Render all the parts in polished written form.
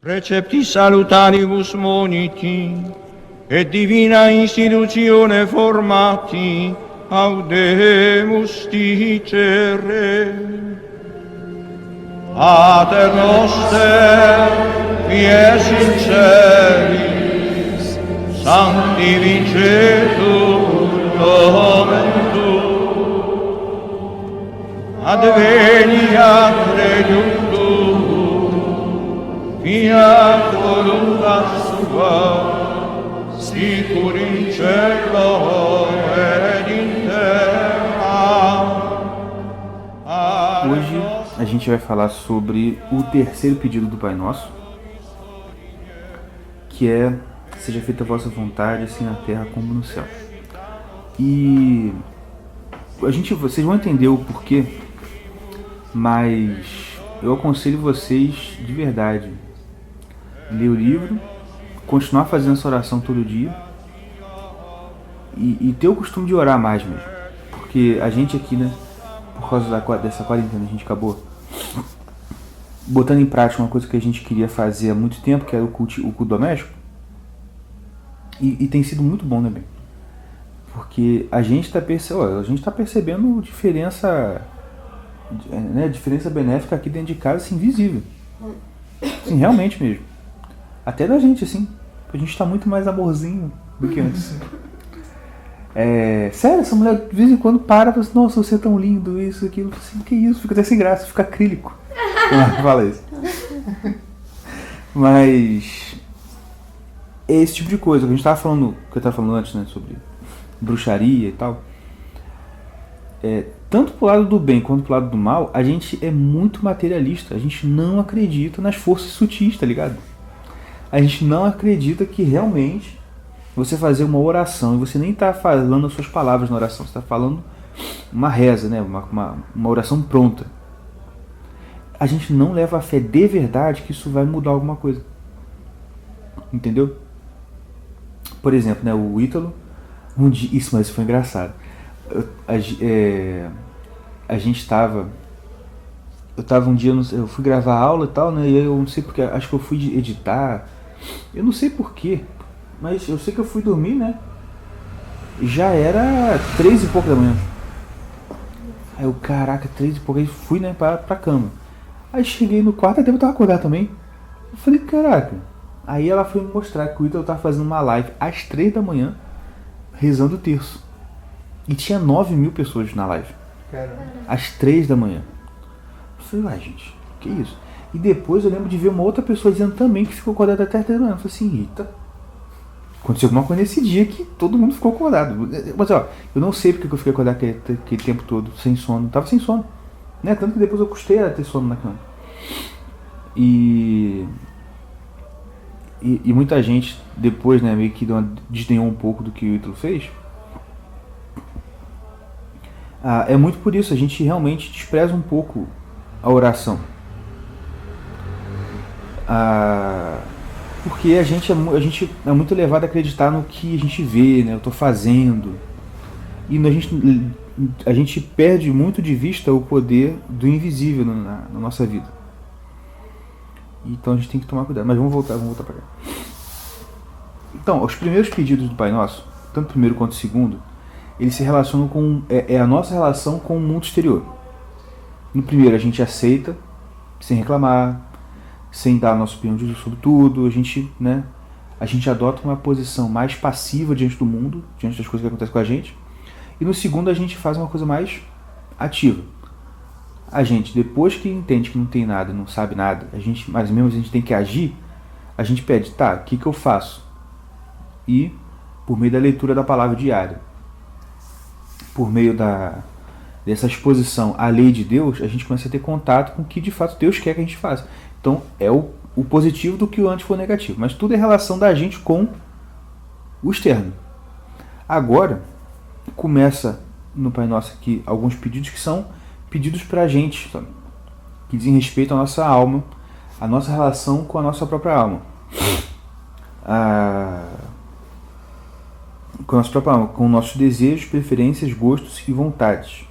Precepti salutaribus moniti, et divina institutione formati, audemus dicere. Pater noster, qui es in celis, sanctificetur nomen tuum, adveniat regnum tuum, fiat voluntas tua, sicur in cielo ed in terra. Hoje a gente vai falar sobre o terceiro pedido do Pai Nosso, que é: seja feita a vossa vontade, assim na terra como no céu. E vocês vão entender o porquê, mas eu aconselho vocês de verdade ler o livro, continuar fazendo essa oração todo dia e ter o costume de orar mais mesmo, porque a gente aqui, né, por causa dessa quarentena, a gente acabou botando em prática uma coisa que a gente queria fazer há muito tempo, que era o culto doméstico, e tem sido muito bom também, porque a gente está percebendo diferença, né, diferença benéfica aqui dentro de casa, assim, visível, assim, realmente mesmo, até da gente, assim, a gente está muito mais amorzinho do que antes. Sério, essa mulher de vez em quando para e fala assim: nossa, você é tão lindo, isso, aquilo, assim, que isso, fica até sem graça, fica acrílico. Fala isso. Mas é esse tipo de coisa que a gente estava falando, que eu estava falando antes, né, sobre bruxaria e tal. Tanto pro lado do bem quanto pro lado do mal, a gente é muito materialista. A gente não acredita nas forças sutis, tá ligado? A gente não acredita que realmente você fazer uma oração e você nem tá falando as suas palavras na oração, você tá falando uma reza, né? Uma oração pronta. A gente não leva a fé de verdade que isso vai mudar alguma coisa. Entendeu? Por exemplo, né, o Ítalo, mas isso foi engraçado. A gente tava. Eu tava um dia, eu fui gravar aula e tal, né? E eu não sei porque, acho que eu fui editar. Eu não sei porquê, mas eu sei que eu fui dormir, né? Já era 3 e pouco da manhã. Aí eu, caraca, 3 e pouco, aí fui, né, pra cama. Aí cheguei no quarto, até eu tava acordado também. Eu falei, caraca. Aí ela foi me mostrar que o Ítalo tava fazendo uma live às 3 da manhã, rezando o terço. E tinha 9.000 pessoas na live. Caramba. Às 3 da manhã. Eu falei, uai, gente, que isso? E depois eu lembro de ver uma outra pessoa dizendo também que ficou acordada até 3 da manhã. Eu falei assim, eita, aconteceu alguma coisa nesse dia que todo mundo ficou acordado. Mas ó, eu não sei porque eu fiquei acordado aquele tempo todo, sem sono. Tava sem sono, né? Tanto que depois eu custei a ter sono na cama. E muita gente depois, né, meio que desdenhou um pouco do que o Ítalo fez. É muito por isso, a gente realmente despreza um pouco a oração. Porque a gente é muito levado a acreditar no que a gente vê, né? Eu estou fazendo. E a gente perde muito de vista o poder do invisível na nossa vida. Então a gente tem que tomar cuidado. Mas vamos voltar para cá. Então, os primeiros pedidos do Pai Nosso, tanto o primeiro quanto o segundo, eles se relacionam com a nossa relação com o mundo exterior. No primeiro a gente aceita, sem reclamar, sem dar nossa opinião sobre tudo, a gente adota uma posição mais passiva diante do mundo, diante das coisas que acontecem com a gente. E no segundo a gente faz uma coisa mais ativa. A gente, depois que entende que não tem nada, não sabe nada, mas mesmo a gente tem que agir, a gente pede, tá, o que eu faço? E, por meio da leitura da palavra diária, por meio dessa exposição à lei de Deus, a gente começa a ter contato com o que de fato Deus quer que a gente faça. Então é o positivo do que o antes for negativo. Mas tudo é relação da gente com o externo. Agora, começa no Pai Nosso aqui alguns pedidos que são pedidos pra gente, sabe? Que dizem respeito à nossa alma, à nossa relação com a nossa própria alma. Com a nossa própria alma, com nossos desejos, preferências, gostos e vontades.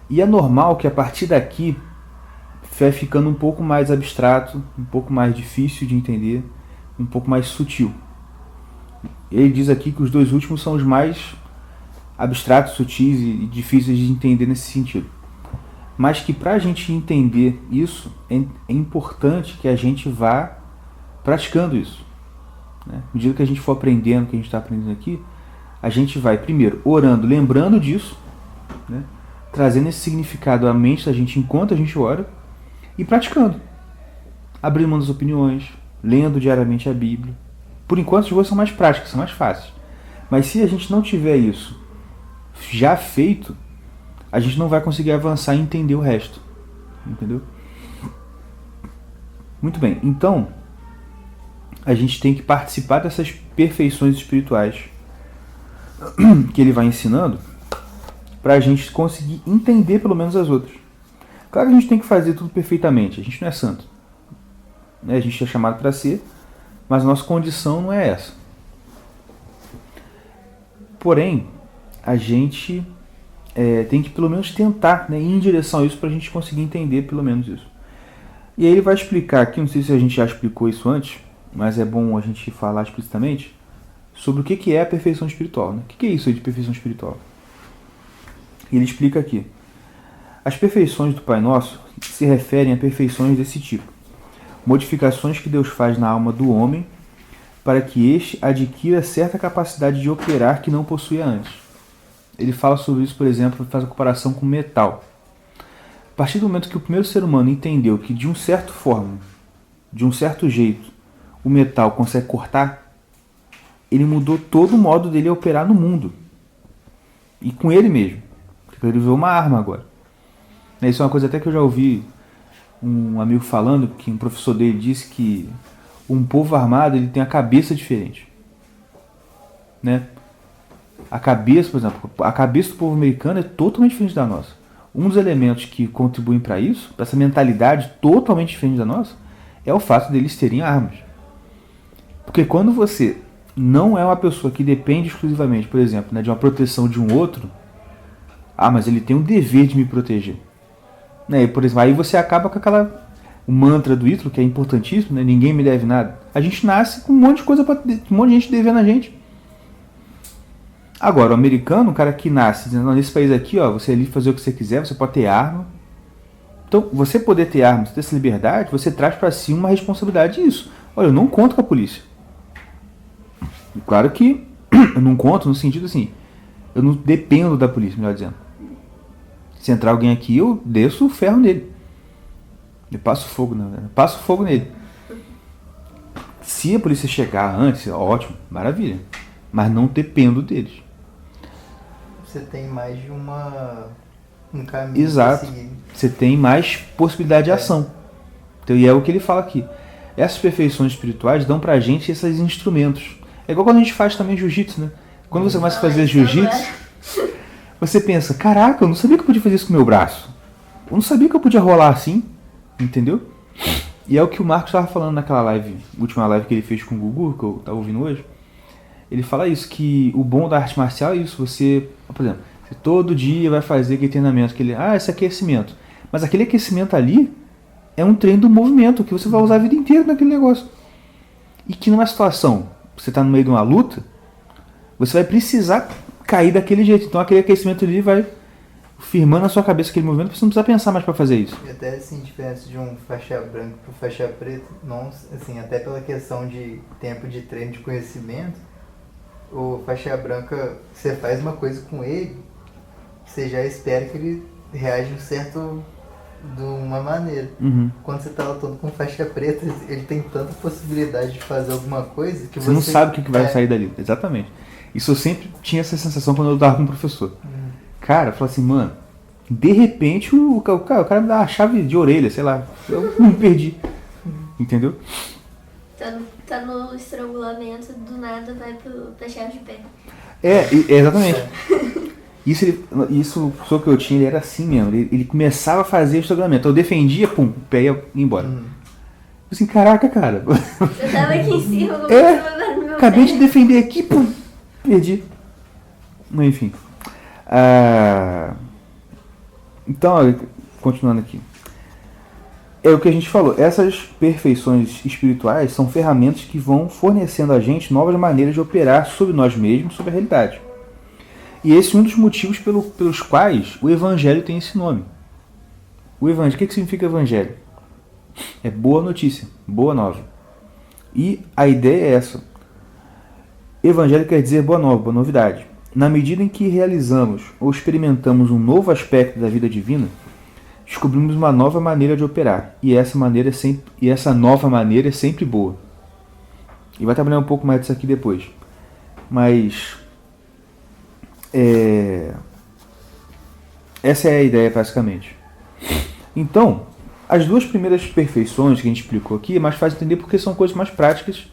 E é normal que a partir daqui vai ficando um pouco mais abstrato, um pouco mais difícil de entender, um pouco mais sutil. Ele diz aqui que os dois últimos são os mais abstratos, sutis e difíceis de entender nesse sentido. Mas que para a gente entender isso, é importante que a gente vá praticando isso. Né? À medida que a gente for aprendendo o que a gente está aprendendo aqui, a gente vai primeiro orando, lembrando disso, né? Trazendo esse significado à mente da gente enquanto a gente ora e praticando. Abrindo mão das opiniões, lendo diariamente a Bíblia. Por enquanto as coisas são mais práticas, são mais fáceis. Mas se a gente não tiver isso já feito, a gente não vai conseguir avançar e entender o resto. Entendeu? Muito bem, então a gente tem que participar dessas perfeições espirituais que ele vai ensinando para a gente conseguir entender pelo menos as outras. Claro que a gente tem que fazer tudo perfeitamente, a gente não é santo. A gente é chamado para ser, mas a nossa condição não é essa. Porém, a gente tem que pelo menos tentar, né, ir em direção a isso para a gente conseguir entender pelo menos isso. E aí ele vai explicar aqui, não sei se a gente já explicou isso antes, mas é bom a gente falar explicitamente sobre o que é a perfeição espiritual. Né? O que é isso aí de perfeição espiritual? Ele explica aqui. As perfeições do Pai Nosso se referem a perfeições desse tipo. Modificações que Deus faz na alma do homem para que este adquira certa capacidade de operar que não possuía antes. Ele fala sobre isso, por exemplo, faz a comparação com metal. A partir do momento que o primeiro ser humano entendeu que de um certo forma, de um certo jeito, o metal consegue cortar, ele mudou todo o modo dele operar no mundo. E com ele mesmo. Ele viu uma arma agora. Isso é uma coisa até que eu já ouvi um amigo falando, que um professor dele disse que um povo armado ele tem a cabeça diferente. Né? A cabeça, por exemplo, a cabeça do povo americano é totalmente diferente da nossa. Um dos elementos que contribuem para isso, para essa mentalidade totalmente diferente da nossa, é o fato deles terem armas. Porque quando você não é uma pessoa que depende exclusivamente, por exemplo, né, de uma proteção de um outro, mas ele tem um dever de me proteger. Né? Por exemplo, aí você acaba com o mantra do Ítalo, que é importantíssimo, né? Ninguém me deve nada. A gente nasce com um monte de coisa, um monte de gente devendo a gente. Agora, o americano, o cara que nasce dizendo, nesse país aqui, ó, você é livre fazer o que você quiser, você pode ter arma. Então, você poder ter arma, você ter essa liberdade, você traz para si uma responsabilidade disso. Olha, eu não conto com a polícia. E claro que eu não conto no sentido assim, eu não dependo da polícia, melhor dizendo. Se entrar alguém aqui, eu desço o ferro nele. Eu passo fogo, passo fogo nele. Se a polícia chegar antes, ótimo, maravilha. Mas não dependo deles. Você tem mais de um caminho. Exato. Você tem mais possibilidade de ação. Então, e é o que ele fala aqui. Essas perfeições espirituais dão pra gente esses instrumentos. É igual quando a gente faz também jiu-jitsu, né? Quando você começa a fazer jiu-jitsu, você pensa, caraca, eu não sabia que eu podia fazer isso com o meu braço. Eu não sabia que eu podia rolar assim. Entendeu? E é o que o Marcos estava falando naquela live, última live que ele fez com o Gugu, que eu estava ouvindo hoje. Ele fala isso, que o bom da arte marcial é isso. Você, por exemplo, você todo dia vai fazer aquele treinamento, esse aquecimento. Mas aquele aquecimento ali é um treino do movimento, que você vai usar a vida inteira naquele negócio. E que numa situação, você está no meio de uma luta, você vai precisar cair daquele jeito. Então aquele aquecimento ali vai firmando na sua cabeça aquele movimento, você não precisa pensar mais para fazer isso. E até assim, diferença de um faixa branca para faixa preta, não, assim, até pela questão de tempo de treino, de conhecimento, o faixa branca, você faz uma coisa com ele, você já espera que ele reaja de uma maneira. Uhum. Quando você tá lutando com faixa preta, ele tem tanta possibilidade de fazer alguma coisa que você não sabe o que vai sair dali. Exatamente. Isso eu sempre tinha essa sensação quando eu estava com o professor. Cara, eu falo assim, mano, de repente o cara me dá uma chave de orelha, sei lá, eu me perdi. Entendeu? Tá no estrangulamento, do nada vai pra chave de pé. Exatamente. Isso só que eu tinha, ele era assim mesmo. Ele começava a fazer o estrangulamento. Eu defendia, pum, o pé ia embora. Assim, caraca, cara. Eu tava aqui em cima, não agora no meu acabei pé. de defender aqui, pum, perdi. Enfim. Então, continuando aqui. É o que a gente falou, essas perfeições espirituais são ferramentas que vão fornecendo a gente novas maneiras de operar sobre nós mesmos, sobre a realidade. E esse é um dos motivos pelos quais o Evangelho tem esse nome. O Evangelho, o que significa Evangelho? É boa notícia, boa nova. E a ideia é essa. Evangelho quer dizer boa nova, boa novidade. Na medida em que realizamos ou experimentamos um novo aspecto da vida divina, descobrimos uma nova maneira de operar. E essa nova maneira é sempre boa. E vai trabalhar um pouco mais disso aqui depois. Mas essa é a ideia, basicamente. Então, as duas primeiras perfeições que a gente explicou aqui é mais fácil entender porque são coisas mais práticas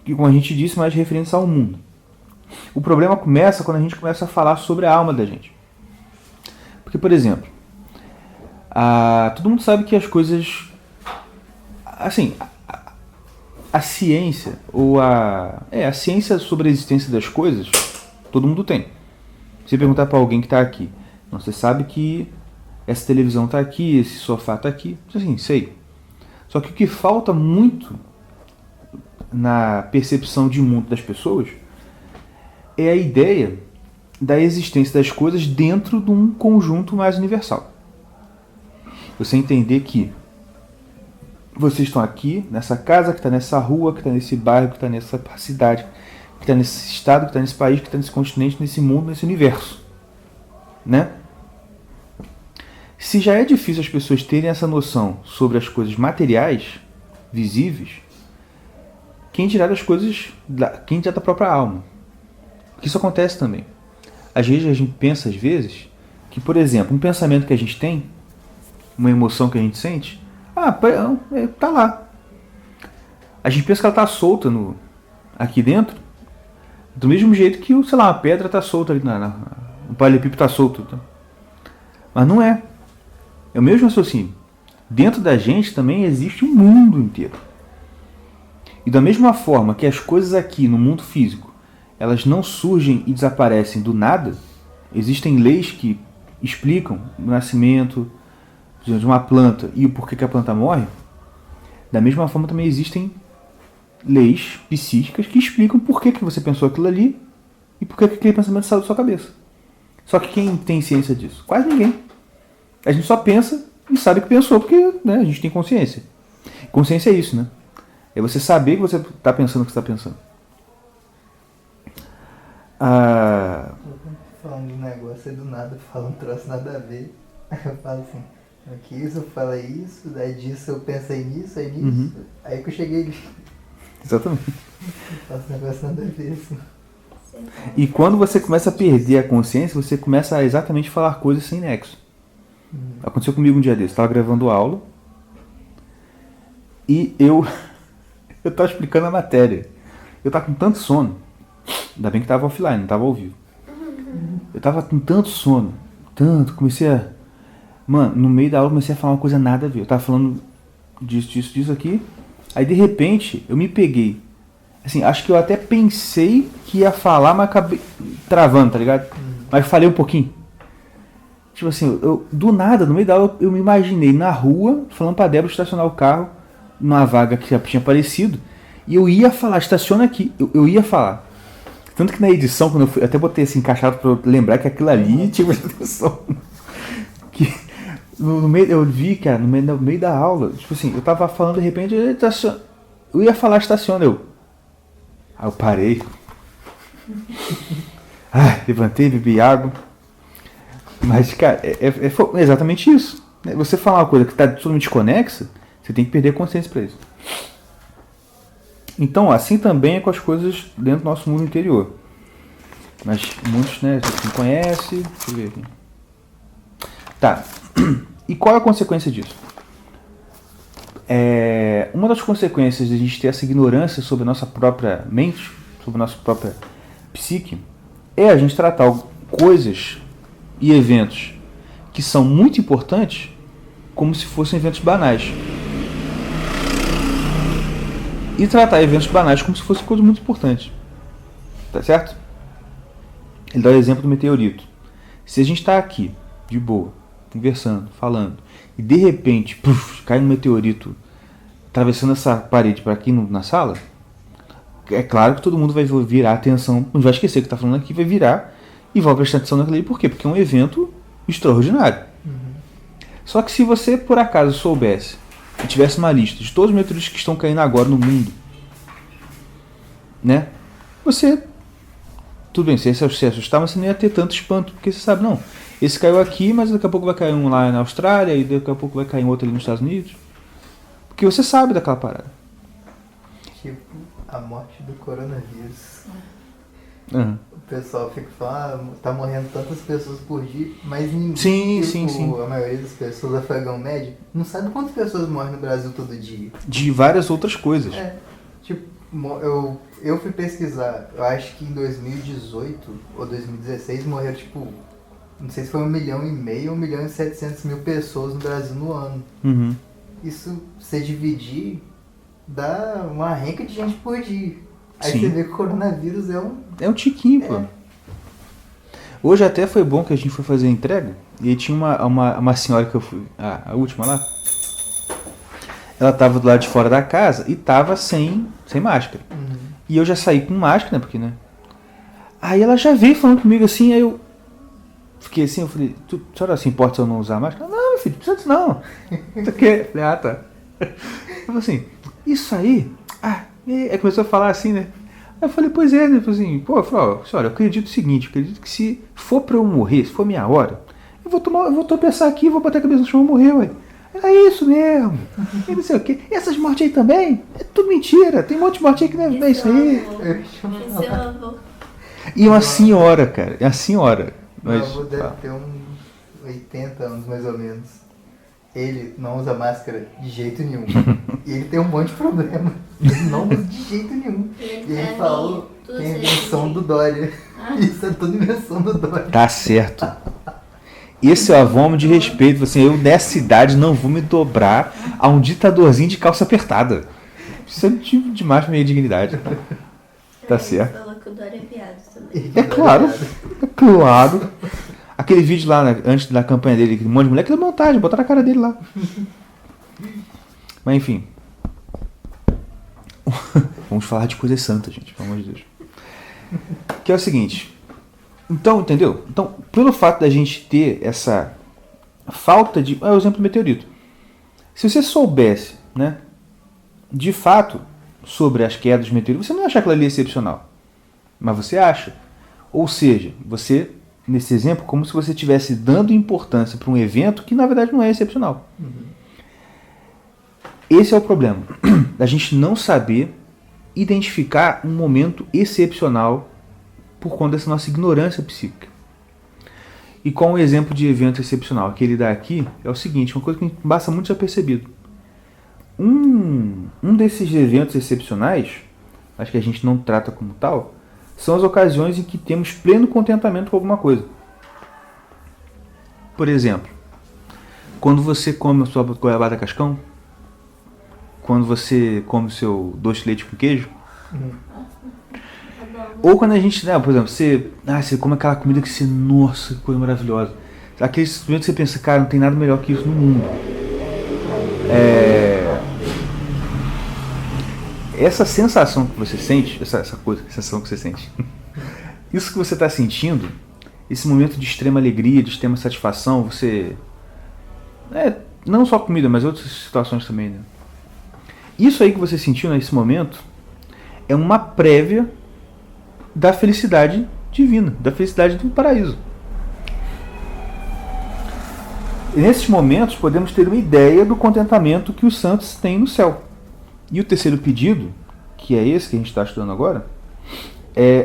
que, como a gente disse, mais referentes ao mundo. O problema começa quando a gente começa a falar sobre a alma da gente. Porque, por exemplo, todo mundo sabe que as coisas... Assim, a ciência, ou a ciência sobre a existência das coisas, todo mundo tem. Se você perguntar para alguém que está aqui, você sabe que essa televisão está aqui, esse sofá está aqui, assim, sei. Só que o que falta muito na percepção de mundo das pessoas é a ideia da existência das coisas dentro de um conjunto mais universal. Você entender que vocês estão aqui, nessa casa, que está nessa rua, que está nesse bairro, que está nessa cidade, que está nesse estado, que está nesse país, que está nesse continente, nesse mundo, nesse universo. Né? Se já é difícil as pessoas terem essa noção sobre as coisas materiais, visíveis, quem dirá das coisas, quem dirá da própria alma? Porque isso acontece também. Às vezes a gente pensa, que, por exemplo, um pensamento que a gente tem, uma emoção que a gente sente, tá lá. A gente pensa que ela tá solta aqui dentro, do mesmo jeito que, sei lá, uma pedra tá solta ali, um paralelepípedo tá solto. Tá? Mas não é. É o mesmo raciocínio. Dentro da gente também existe um mundo inteiro. E da mesma forma que as coisas aqui no mundo físico, elas não surgem e desaparecem do nada, existem leis que explicam o nascimento de uma planta e o porquê que a planta morre. Da mesma forma também existem leis psíquicas que explicam por que você pensou aquilo ali e por que aquele pensamento saiu da sua cabeça. Só que quem tem ciência disso? Quase ninguém. A gente só pensa e sabe que pensou porque, né, a gente tem consciência. Consciência é isso, né? É você saber que você está pensando o que você está pensando. Falando de negócio, aí do nada fala um troço nada a ver. Aí eu falo assim, aqui isso, eu falo isso, daí disso eu pensei nisso, aí nisso. Uhum. Aí que eu cheguei. Exatamente. Faço um negócio nada a ver, assim. E quando você começa a perder a consciência, você começa a exatamente falar coisas sem nexo. Aconteceu comigo um dia desse. Estava gravando aula e eu estava explicando a matéria. Eu estava com tanto sono. Ainda bem que estava offline, não estava ao vivo. Eu estava com tanto sono. Comecei a... Mano, no meio da aula comecei a falar uma coisa nada a ver. Eu estava falando disso aqui. Aí de repente eu me peguei. Assim, acho que eu até pensei que ia falar, mas acabei travando, tá ligado? Mas falei um pouquinho. Tipo assim, do nada, no meio da aula, eu me imaginei na rua, falando pra Débora estacionar o carro, numa vaga que já tinha aparecido, e eu ia falar, estaciona aqui, eu ia falar. Tanto que na edição, quando eu fui, até botei assim, encaixado pra eu lembrar que aquilo ali tinha atenção. Que no meio, eu vi, cara, no meio da aula, tipo assim, eu tava falando, de repente, eu ia falar, estaciona, Aí eu parei. Levantei, bebi água. Mas, cara, é exatamente isso. Você falar uma coisa que está totalmente conexa, você tem que perder consciência para isso. Então, assim também é com as coisas dentro do nosso mundo interior. Mas muitos, né, você não conhece. Deixa eu ver aqui. Tá. E qual é a consequência disso? Uma das consequências de a gente ter essa ignorância sobre a nossa própria mente, sobre a nossa própria psique, é a gente tratar coisas e eventos que são muito importantes como se fossem eventos banais. E tratar eventos banais como se fossem coisas muito importantes. Tá certo? Ele dá o exemplo do meteorito. Se a gente está aqui, de boa, conversando, falando, e de repente cai um meteorito atravessando essa parede para aqui na sala, é claro que todo mundo vai virar atenção, não vai esquecer que está falando aqui, vai virar e vai prestar atenção naquilo ali. Por quê? Porque é um evento extraordinário. Só que se você por acaso soubesse e tivesse uma lista de todos os meteoritos que estão caindo agora no mundo, né? Você, tudo bem, você ia se assustar, mas você não ia ter tanto espanto, porque você sabe, não, esse caiu aqui, mas daqui a pouco vai cair um lá na Austrália, e daqui a pouco vai cair um outro ali nos Estados Unidos. Porque você sabe daquela parada. Tipo, a morte do coronavírus. Uhum. O pessoal fica falando, tá morrendo tantas pessoas por dia, mas ninguém, Sim. a maioria das pessoas, afegão médio, não sabe quantas pessoas morrem no Brasil todo dia. De várias outras coisas. Tipo, eu fui pesquisar, eu acho que em 2018 ou 2016 morreram, tipo, não sei se foi 1,5 milhão ou 1.700.000 pessoas no Brasil no ano. Uhum. Isso, se dividir, dá uma renca de gente por dia. Aí Sim. você vê que o coronavírus É um tiquinho, pô. Hoje até foi bom que a gente foi fazer a entrega, e aí tinha uma senhora que eu fui, a última lá, ela tava do lado de fora da casa e tava sem máscara. E eu já saí com máscara, né, porque, né? Aí ela já veio falando comigo assim, aí eu fiquei assim, eu falei, a senhora se importa se eu não usar máscara? Não, meu filho, precisa disso não. Isso aqui, eu falei, tá. Eu falei assim, isso aí, aí começou a falar assim, né? Aí eu falei, pois é, né? Eu falei assim, pô, eu falei, ó, senhora, eu acredito o seguinte, eu acredito que se for pra eu morrer, se for minha hora, eu vou tropeçar aqui, vou bater a cabeça no chão e morrer, ué. É isso mesmo. E não sei o quê. E essas mortes aí também? É tudo mentira. Tem um monte de morte aí que não é isso aí. Esse é o avô. E uma senhora, cara. É a senhora. Meu avô deve ter uns 80 anos, mais ou menos. Ele não usa máscara de jeito nenhum. E ele tem um monte de problema. Ele não usa de jeito nenhum. E ele falou que é invenção do Dória. Isso é tudo invenção do Dória. Tá certo. Esse é o avô de respeito. Assim, eu nessa idade não vou me dobrar a um ditadorzinho de calça apertada. Isso é demais pra minha dignidade. Tá certo. Ele falou que o Dória é viado também. É claro. É claro. Aquele vídeo lá, né, antes da campanha dele, um monte de moleque da montagem, botaram a cara dele lá. Mas enfim. Vamos falar de coisas santas, gente, pelo amor de Deus. Que é o seguinte. Então, entendeu? Então, pelo fato da gente ter essa falta de... o exemplo do meteorito. Se você soubesse, né, de fato, sobre as quedas de meteorito, você não ia achar aquilo ali excepcional. Mas você acha. Ou seja, você, nesse exemplo, como se você estivesse dando importância para um evento que, na verdade, não é excepcional. Esse é o problema. Da gente não saber identificar um momento excepcional por conta dessa nossa ignorância psíquica. E qual um exemplo de evento excepcional que ele dá aqui é o seguinte, uma coisa que basta muito já percebido. Um desses eventos excepcionais, acho que a gente não trata como tal, são as ocasiões em que temos pleno contentamento com alguma coisa. Por exemplo, quando você come a sua goiabada cascão, quando você come o seu doce de leite com queijo, ou quando a gente, por exemplo, você come aquela comida que você, nossa, que coisa maravilhosa. Aquele momento que você pensa, cara, não tem nada melhor que isso no mundo. Essa sensação que você sente, essa sensação que você sente, isso que você está sentindo, esse momento de extrema alegria, de extrema satisfação, você... não só comida, mas outras situações também, né? Isso aí que você sentiu nesse momento é uma prévia da felicidade divina, da felicidade do paraíso. E nesses momentos podemos ter uma ideia do contentamento que os santos têm no céu. E o terceiro pedido, que é esse que a gente está estudando agora,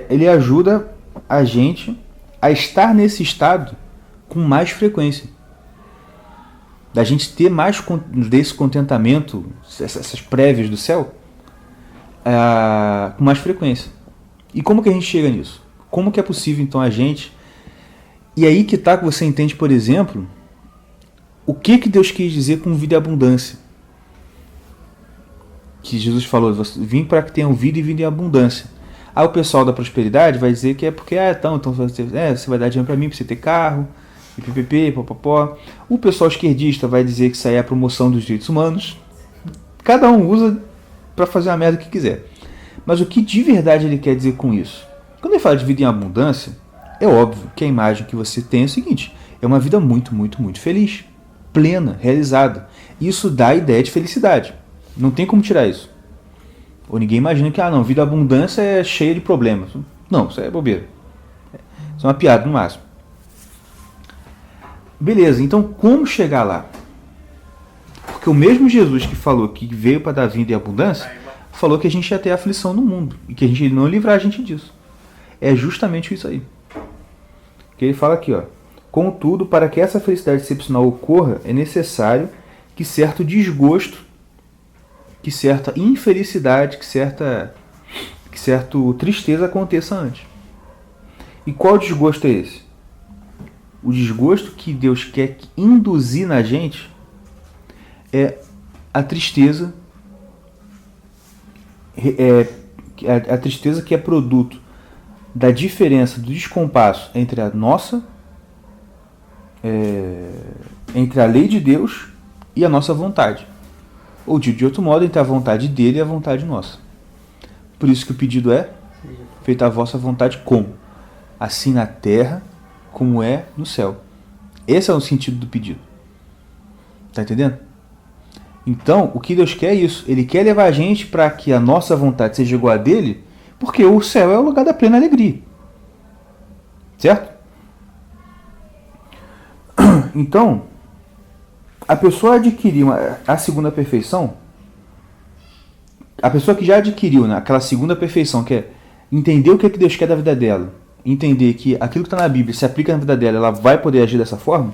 ele ajuda a gente a estar nesse estado com mais frequência. Da gente ter mais desse contentamento, essas prévias do céu, com mais frequência. E como que a gente chega nisso? Como que é possível, então, a gente... E aí que tá que você entende, por exemplo, o que Deus quis dizer com vida e abundância. Que Jesus falou, vim para que tenham vida e vida em abundância. Aí o pessoal da prosperidade vai dizer que é porque, então você vai dar dinheiro para mim, para você ter carro, e ppp, popopó. O pessoal esquerdista vai dizer que isso aí é a promoção dos direitos humanos. Cada um usa para fazer a merda que quiser. Mas o que de verdade ele quer dizer com isso? Quando ele fala de vida em abundância, é óbvio que a imagem que você tem é o seguinte: é uma vida muito, muito, muito feliz, plena, realizada. Isso dá a ideia de felicidade. Não tem como tirar isso. Ou ninguém imagina que, não, vida abundância é cheia de problemas. Não, isso é bobeira. Isso é uma piada no máximo. Beleza, então como chegar lá? Porque o mesmo Jesus que falou que veio para dar vida e abundância, falou que a gente ia ter aflição no mundo e que a gente não ia livrar a gente disso. É justamente isso aí. Que ele fala aqui, ó. Contudo, para que essa felicidade excepcional ocorra, é necessário que certo desgosto, que certa infelicidade, que certa tristeza aconteça antes. E qual desgosto é esse? O desgosto que Deus quer induzir na gente é a tristeza, a tristeza que é produto da diferença, do descompasso entre a nossa, entre a lei de Deus e a nossa vontade. Ou dito de outro modo, entre a vontade dele e a vontade nossa. Por isso que o pedido é: feita a vossa vontade como? Assim na terra como é no céu. Esse é o sentido do pedido. Tá entendendo? Então, o que Deus quer é isso. Ele quer levar a gente para que a nossa vontade seja igual a dele, porque o céu é o lugar da plena alegria. Certo? Então, a pessoa adquiriu a segunda perfeição, a pessoa que já adquiriu, né, aquela segunda perfeição, que é entender o que Deus quer da vida dela, entender que aquilo que está na Bíblia se aplica na vida dela, ela vai poder agir dessa forma,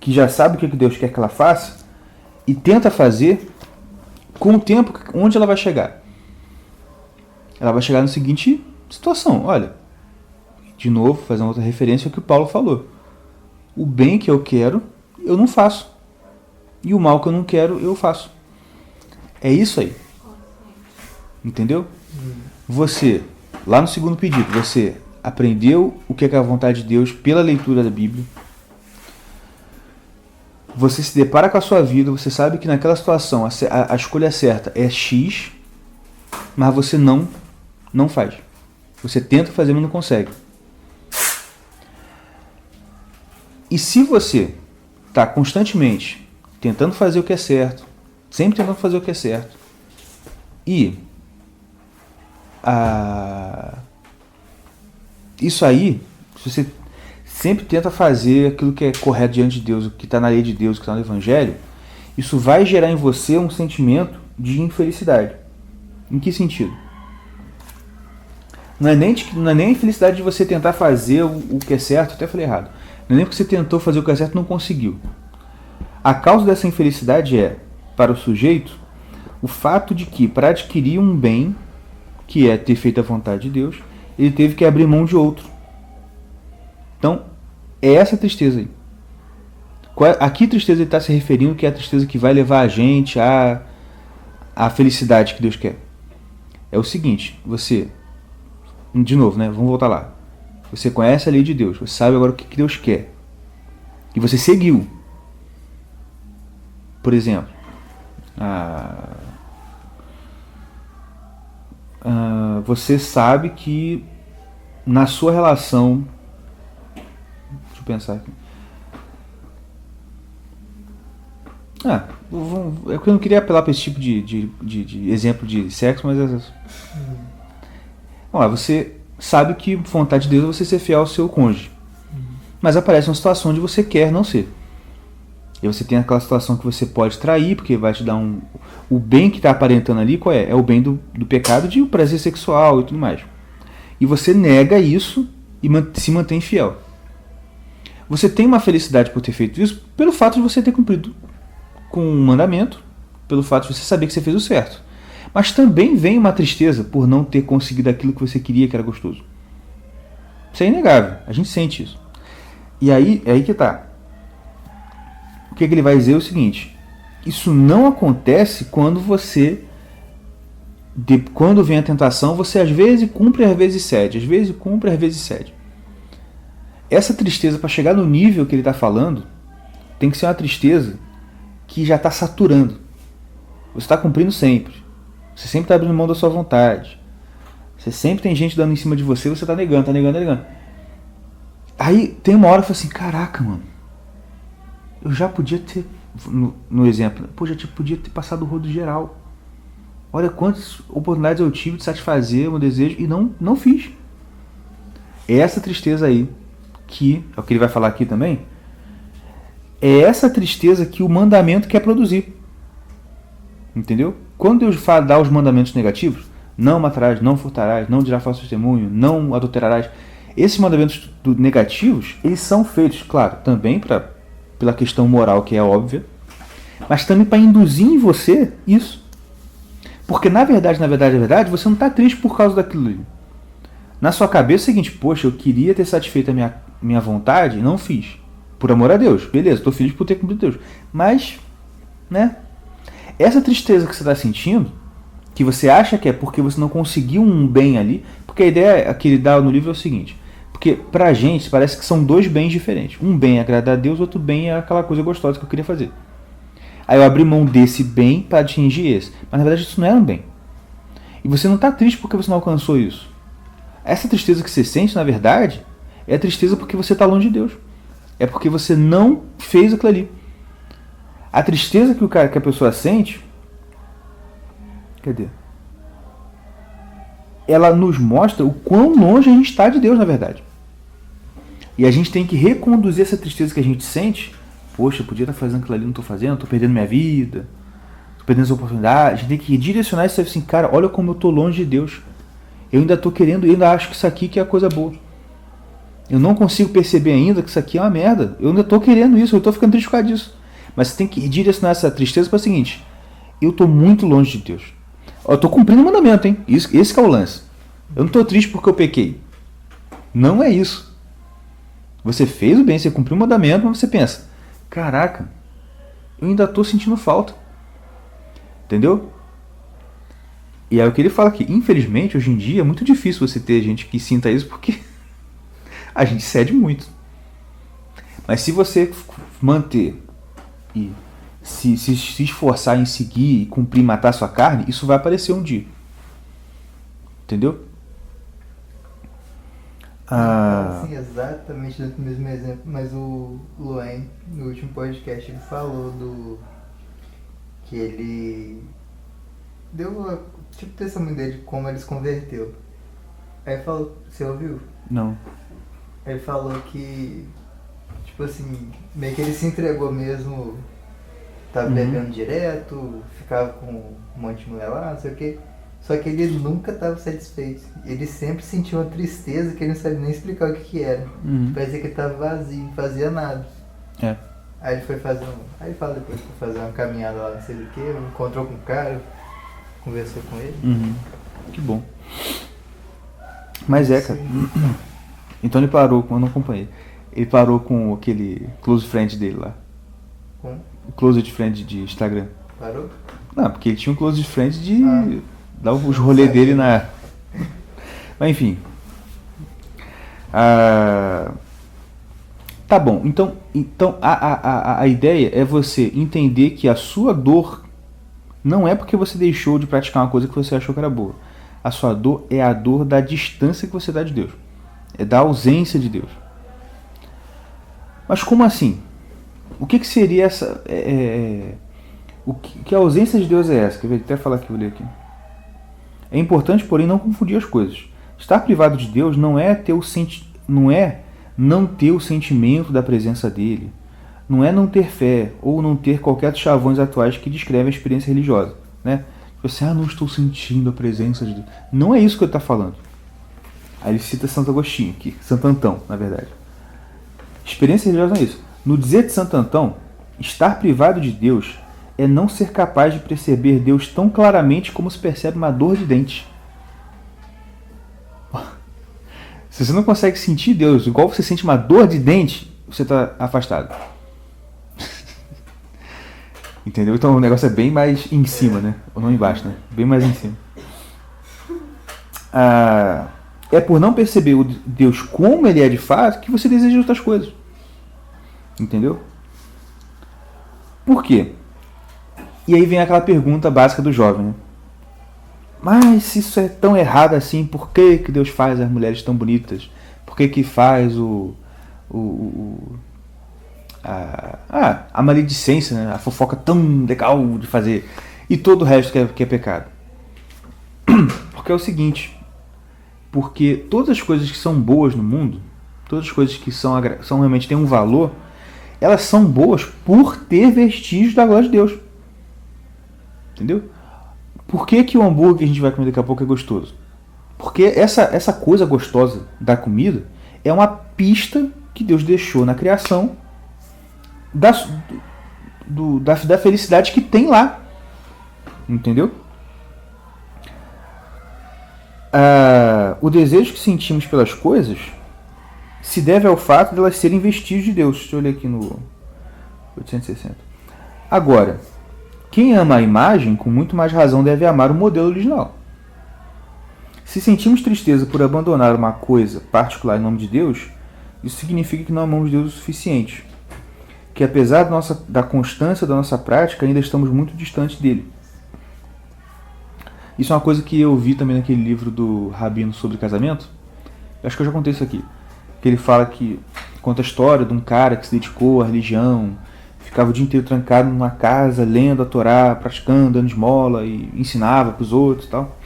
que já sabe o que Deus quer que ela faça e tenta fazer, com o tempo, onde ela vai chegar? Ela vai chegar na seguinte situação: olha, de novo, fazendo outra referência ao que o Paulo falou. O bem que eu quero, eu não faço. E o mal que eu não quero, eu faço. É isso aí. Entendeu? Você, lá no segundo pedido, você aprendeu o que é a vontade de Deus pela leitura da Bíblia. Você se depara com a sua vida, você sabe que naquela situação a escolha certa é X, mas você não faz. Você tenta fazer, mas não consegue. E se você está constantemente tentando fazer o que é certo, sempre tentando fazer o que é certo, e isso aí, se você sempre tenta fazer aquilo que é correto diante de Deus, o que está na lei de Deus, o que está no Evangelho, isso vai gerar em você um sentimento de infelicidade. Em que sentido? Não é nem a infelicidade de você tentar fazer o que é certo, até falei errado. Não é nem porque você tentou fazer o que é certo e não conseguiu. A causa dessa infelicidade é, para o sujeito, o fato de que, para adquirir um bem, que é ter feito a vontade de Deus, ele teve que abrir mão de outro. Então, é essa tristeza aí. A que tristeza ele está se referindo, que é a tristeza que vai levar a gente à felicidade que Deus quer? É o seguinte: você, de novo, né? Vamos voltar lá. Você conhece a lei de Deus, você sabe agora o que Deus quer. E você seguiu. Por exemplo, você sabe que na sua relação... Deixa eu pensar aqui. É que eu não queria apelar para esse tipo de exemplo de sexo, mas... Vamos lá, você sabe que vontade de Deus é você ser fiel ao seu cônjuge. Mas aparece uma situação onde você quer não ser. E você tem aquela situação que você pode trair, porque vai te dar o bem que está aparentando ali, qual é? É o bem do pecado de prazer sexual e tudo mais. E você nega isso e se mantém fiel. Você tem uma felicidade por ter feito isso pelo fato de você ter cumprido com um mandamento, pelo fato de você saber que você fez o certo. Mas também vem uma tristeza por não ter conseguido aquilo que você queria, que era gostoso. Isso é inegável, a gente sente isso. E aí, é aí que tá. O que ele vai dizer é o seguinte: isso não acontece quando quando vem a tentação, você às vezes cumpre, às vezes cede, às vezes cumpre, às vezes cede. essa tristeza, para chegar no nível que ele está falando, tem que ser uma tristeza que já está saturando. Você está cumprindo sempre. Você sempre está abrindo mão da sua vontade. Você sempre tem gente dando em cima de você, você está negando, está negando, está negando. Aí tem uma hora que eu falo assim, caraca, mano, eu já podia ter, no exemplo, pô, já podia ter passado o rodo geral. Olha quantas oportunidades eu tive de satisfazer o meu desejo e não fiz. É essa tristeza aí, que é o que ele vai falar aqui também, é essa tristeza que o mandamento quer produzir. Entendeu? Quando Deus dá os mandamentos negativos, não matarás, não furtarás, não dirás falso testemunho, não adulterarás, esses mandamentos negativos, eles são feitos, claro, também pela questão moral que é óbvia, mas também para induzir em você isso. Porque na verdade, você não está triste por causa daquilo ali. Na sua cabeça é o seguinte, poxa, eu queria ter satisfeito a minha vontade e não fiz. Por amor a Deus, beleza, estou feliz por ter cumprido Deus. Mas, né, essa tristeza que você está sentindo, que você acha que é porque você não conseguiu um bem ali, porque a ideia que ele dá no livro é o seguinte, porque pra gente parece que são dois bens diferentes. Um bem é agradar a Deus, outro bem é aquela coisa gostosa que eu queria fazer. Aí eu abri mão desse bem para atingir esse. Mas na verdade isso não era um bem. E você não está triste porque você não alcançou isso. Essa tristeza que você sente, na verdade, é a tristeza porque você está longe de Deus. É porque você não fez aquilo ali. A tristeza que a pessoa sente, cadê? Ela nos mostra o quão longe a gente está de Deus, na verdade. E a gente tem que reconduzir essa tristeza que a gente sente. Poxa, eu podia estar fazendo aquilo ali, não estou fazendo, estou perdendo minha vida, estou perdendo as oportunidades. A gente tem que direcionar isso assim, cara, olha como eu estou longe de Deus. Eu ainda estou querendo, eu ainda acho que isso aqui que é a coisa boa. Eu não consigo perceber ainda que isso aqui é uma merda. Eu ainda estou querendo isso, eu estou ficando triste por causa disso. Mas você tem que direcionar essa tristeza para o seguinte, eu estou muito longe de Deus. Eu estou cumprindo o mandamento, hein? Esse que é o lance. Eu não estou triste porque eu pequei. Não é isso. Você fez o bem, você cumpriu o mandamento, mas você pensa, caraca, eu ainda estou sentindo falta. Entendeu? E é o que ele fala aqui. Infelizmente, hoje em dia, é muito difícil você ter gente que sinta isso, porque a gente cede muito. Mas se você manter e se esforçar em seguir, cumprir, matar sua carne, isso vai aparecer um dia. Entendeu? Sim, exatamente do mesmo exemplo, mas o Luan, no último podcast, ele falou que ele deu tipo testemunho dele de como ele se converteu. Aí falou, você ouviu? Não. Ele falou que, tipo assim, meio que ele se entregou mesmo, tava bebendo direto, ficava com um monte de mulher lá, não sei o que. Só que ele nunca estava satisfeito. Ele sempre sentia uma tristeza que ele não sabia nem explicar o que era. Parecia que ele estava vazio, não fazia nada. É. Aí ele foi fazer Aí ele fala depois que foi fazer uma caminhada lá, não sei o que, encontrou com o cara, conversou com ele. Que bom. Mas cara. Então ele parou com. Eu não acompanhei. Ele parou com aquele close friend dele lá. Com? O close friend de Instagram. Parou? Não, porque ele tinha um close friend de dar os rolês dele na. Mas enfim. Tá bom. Então a ideia é você entender que a sua dor não é porque você deixou de praticar uma coisa que você achou que era boa. A sua dor é a dor da distância que você dá de Deus. É da ausência de Deus. Mas como assim? O que seria essa... que a ausência de Deus é essa? Quer ver? Até falar aqui, vou ler aqui. É importante, porém, não confundir as coisas. Estar privado de Deus não é não ter o sentimento da presença dele. Não é não ter fé ou não ter qualquer dos chavões atuais que descrevem a experiência religiosa. Né? Você, não estou sentindo a presença de Deus. Não é isso que ele está falando. Aí ele cita Santo Agostinho aqui. Santo Antão, na verdade. Experiência religiosa não é isso. No dizer de Santo Antão, estar privado de Deus é não ser capaz de perceber Deus tão claramente como se percebe uma dor de dente. Se você não consegue sentir Deus igual você sente uma dor de dente, você está afastado. Entendeu? Então o negócio é bem mais em cima, né? Ou não embaixo, né? Bem mais em cima. é por não perceber o Deus como ele é de fato que você deseja outras coisas. Entendeu? Por quê? E aí vem aquela pergunta básica do jovem, né? Mas se isso é tão errado assim, por que Deus faz as mulheres tão bonitas? Por que faz a maledicência, né? A fofoca tão legal de fazer e todo o resto que é pecado? Porque é o seguinte, porque todas as coisas que são boas no mundo, todas as coisas que são realmente têm um valor, elas são boas por ter vestígios da glória de Deus. Entendeu? Por que o hambúrguer que a gente vai comer daqui a pouco é gostoso? Porque essa coisa gostosa da comida é uma pista que Deus deixou na criação da felicidade que tem lá. Entendeu? O desejo que sentimos pelas coisas se deve ao fato de elas serem vestígios de Deus. Deixa eu olhar aqui no 860. Agora, quem ama a imagem, com muito mais razão deve amar o modelo original. Se sentimos tristeza por abandonar uma coisa particular em nome de Deus, isso significa que não amamos Deus o suficiente. Que apesar da constância da nossa prática, ainda estamos muito distantes dele. Isso é uma coisa que eu vi também naquele livro do Rabino sobre casamento. Eu acho que eu já contei isso aqui. Que ele fala que conta a história de um cara que se dedicou à religião, ficava o dia inteiro trancado numa casa, lendo a Torá, praticando, dando esmola e ensinava para os outros e tal.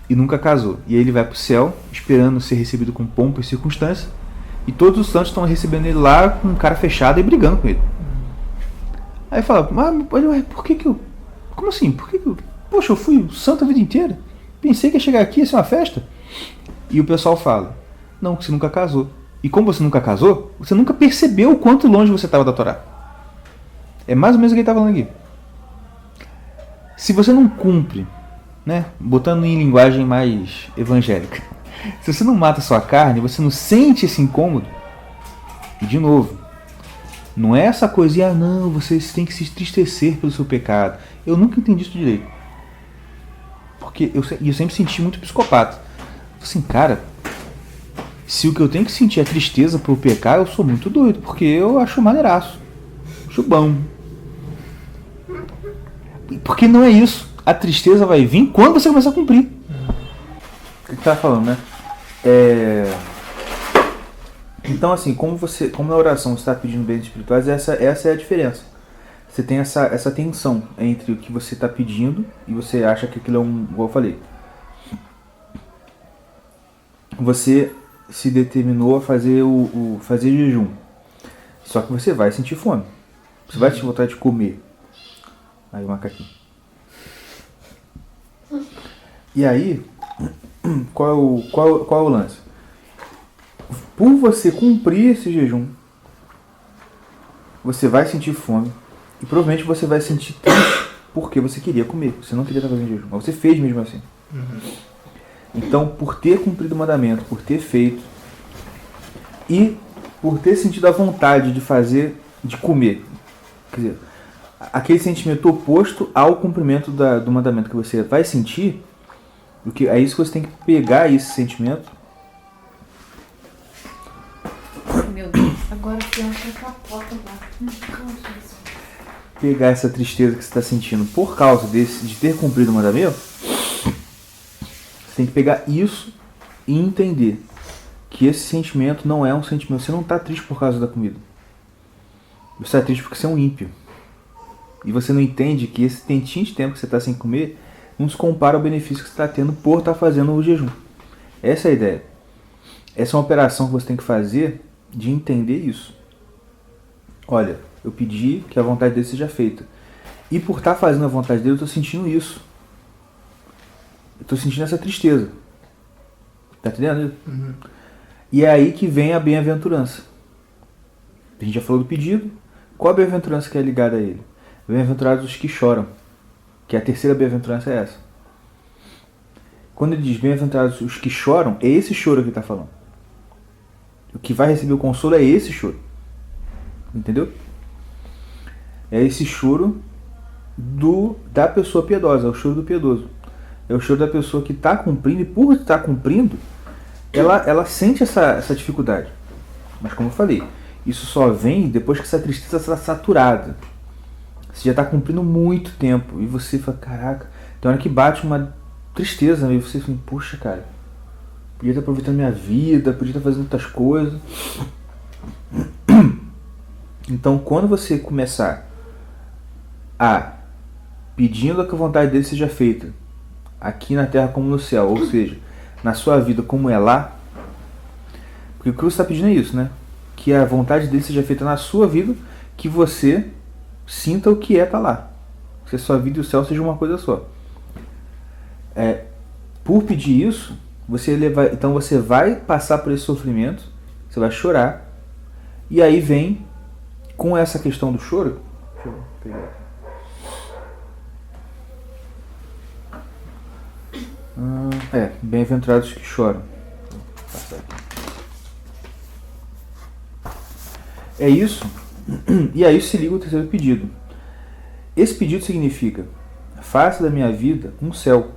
E nunca casou. E aí ele vai para o céu, esperando ser recebido com pompa e circunstância. E todos os santos estão recebendo ele lá com um cara fechado e brigando com ele. Aí fala, mas por que eu... Como assim? Por que eu... Poxa, eu fui santo a vida inteira. Pensei que ia chegar aqui, ia ser uma festa. E o pessoal fala, não, que você nunca casou. E como você nunca casou, você nunca percebeu o quanto longe você estava da Torá. É mais ou menos o que ele está falando aqui. Se você não cumpre, né, botando em linguagem mais evangélica, se você não mata a sua carne, você não sente esse incômodo, e de novo, não é essa coisinha, não, você tem que se entristecer pelo seu pecado. Eu nunca entendi isso direito. Porque eu sempre senti muito psicopata. Assim, cara, se o que eu tenho que sentir é tristeza por pecar, eu sou muito doido, porque eu acho maneiraço. Acho bom. Porque não é isso. A tristeza vai vir quando você começar a cumprir. O que você tá falando, né? Então, assim, como na oração você está pedindo bens espirituais, essa é a diferença. Você tem essa tensão entre o que você está pedindo e você acha que aquilo é igual eu falei. Você se determinou a fazer fazer jejum. Só que você vai sentir fome. Você vai te vontade de comer. Aí o macaquinho. E aí, qual é o lance? Por você cumprir esse jejum, você vai sentir fome e provavelmente você vai sentir triste porque você queria comer. Você não queria estar fazendo jejum, mas você fez mesmo assim. Então, por ter cumprido o mandamento, por ter feito e por ter sentido a vontade de comer, quer dizer, aquele sentimento oposto ao cumprimento do mandamento que você vai sentir, porque é isso que você tem que pegar esse sentimento. Meu Deus, agora o pior que capota lá. Pegar essa tristeza que você está sentindo por causa de ter cumprido o mandamento, você tem que pegar isso e entender que esse sentimento não é um sentimento. Você não está triste por causa da comida. Você está triste porque você é um ímpio. E você não entende que esse tentinho de tempo que você está sem comer não se compara ao benefício que você está tendo por estar fazendo o jejum. Essa é a ideia. Essa é uma operação que você tem que fazer de entender isso. Olha, eu pedi que a vontade dele seja feita. E por estar fazendo a vontade dele, eu estou sentindo isso. Eu estou sentindo essa tristeza. Tá entendendo? Uhum. E é aí que vem a bem-aventurança. A gente já falou do pedido. Qual a bem-aventurança que é ligada a ele? Bem-aventurados os que choram. Que a terceira bem-aventurança é essa. Quando ele diz bem-aventurados os que choram, é esse choro que ele está falando. O que vai receber o consolo é esse choro. Entendeu? É esse choro da pessoa piedosa, é o choro do piedoso. É o choro da pessoa que está cumprindo, e por estar cumprindo, ela sente essa dificuldade. Mas como eu falei, isso só vem depois que essa tristeza está saturada. Você já está cumprindo muito tempo e você fala, caraca, tem hora que bate uma tristeza e você fala, puxa, cara, podia estar aproveitando minha vida, podia estar fazendo outras coisas. Então, quando você começar a pedindo que a vontade dele seja feita aqui na terra como no céu, ou seja, na sua vida como é lá, porque o que você está pedindo é isso, né? Que a vontade dele seja feita na sua vida, que você sinta o que é estar lá, que a sua vida e o céu sejam uma coisa só. Por pedir isso, então você vai passar por esse sofrimento, você vai chorar, e aí vem com essa questão do choro. Deixa eu pegar. Bem-aventurados que choram. Vou passar aqui. É isso. E aí se liga o terceiro pedido. Esse pedido significa: faça da minha vida um céu,